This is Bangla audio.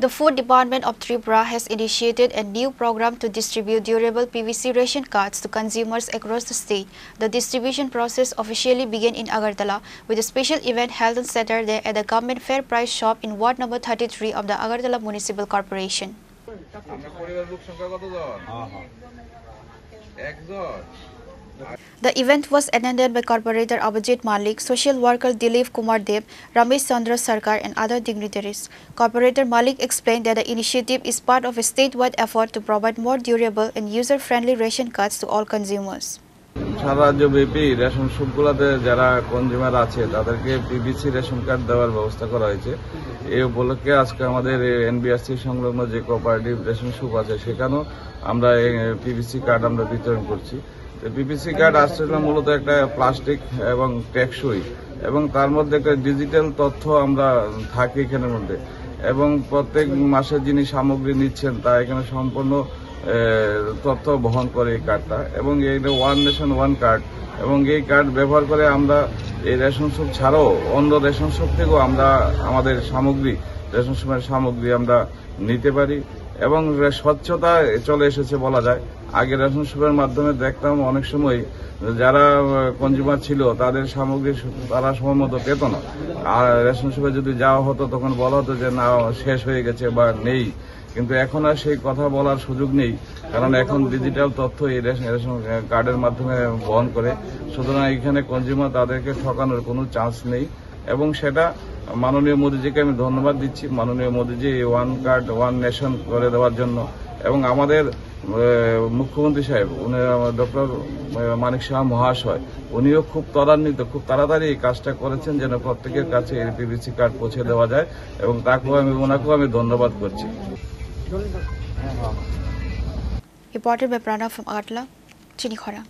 The Food Department of Tripura has initiated a new program to distribute durable PVC ration cards to consumers across the state. The distribution process officially began in Agartala with a special event held on Saturday at the Government Fair Price shop in Ward number 33 of the Agartala Municipal Corporation. The event was attended by Corporator Abhijit Malik, Social Worker Dilip Kumar Deb, Ramesh Chandra Sarkar and other dignitaries. Corporator Malik explained that the initiative is part of a statewide effort to provide more durable and user-friendly ration cards to all consumers. সারা রাজ্যব্যাপী রেশন শপগুলোতে যারা কনজিউমার আছে তাদেরকে পিভিসি রেশন কার্ড দেওয়ার ব্যবস্থা করা হয়েছে। এই উপলক্ষে আজকে আমাদের এনবিআরসি সংলগ্ন যে কোঅপারেটিভ রেশন শপ আছে সেখানেও আমরা পিভিসি কার্ড আমরা বিতরণ করছি। পিভিসি কার্ড আসলে মূলত একটা প্লাস্টিক এবং টেকসই এবং তার মধ্যে একটা ডিজিটাল তথ্য আমরা থাকি এখানের মধ্যে এবং প্রত্যেক মাসে যিনি সামগ্রী নিচ্ছেন তা এখানে সম্পূর্ণ তথ্য বহন করে এই কার্ডটা এবং এইটা ওয়ান নেশন ওয়ান কার্ড এবং এই কার্ড ব্যবহার করে আমরা এই রেশন শপ ছাড়াও অন্য রেশন শপ থেকেও আমরা আমাদের সামগ্রী রেশন শপের সামগ্রী আমরা নিতে পারি এবং স্বচ্ছতা চলে এসেছে বলা যায়। আগে রেশন শপের মাধ্যমে দেখতাম অনেক সময় যারা কনজিউমার ছিল তাদের সামগ্রী তারা সময় মতো পেত না, আর রেশন শপে যদি যাওয়া হতো তখন বলা হতো যে না শেষ হয়ে গেছে বা নেই, কিন্তু এখন আর সেই কথা বলার সুযোগ নেই কারণ এখন ডিজিটাল তথ্য এই রেশন কার্ডের মাধ্যমে বহন করে, সুতরাং এখানে কনজিউমার তাদেরকে ঠকানোর কোনো চান্স নেই এবং সেটা মাননীয় মোদীজিকে আমি ধন্যবাদ দিচ্ছি। মাননীয় মোদীজি ওয়ান কার্ড ওয়ান নেশন করে দেওয়ার জন্য এবং আমাদের মুখ্যমন্ত্রী সাহেব উনি ডক্টর মানিক সাহা মহাশয় উনিও খুব ত্বরান্বিত খুব তাড়াতাড়ি এই কাজটা করেছেন যেন প্রত্যেকের কাছে এই পিভিসি কার্ড পৌঁছে দেওয়া যায় এবং ওনাকেও আমি ধন্যবাদ করছি। Reported by Pranav from Agartala, Chinikhara.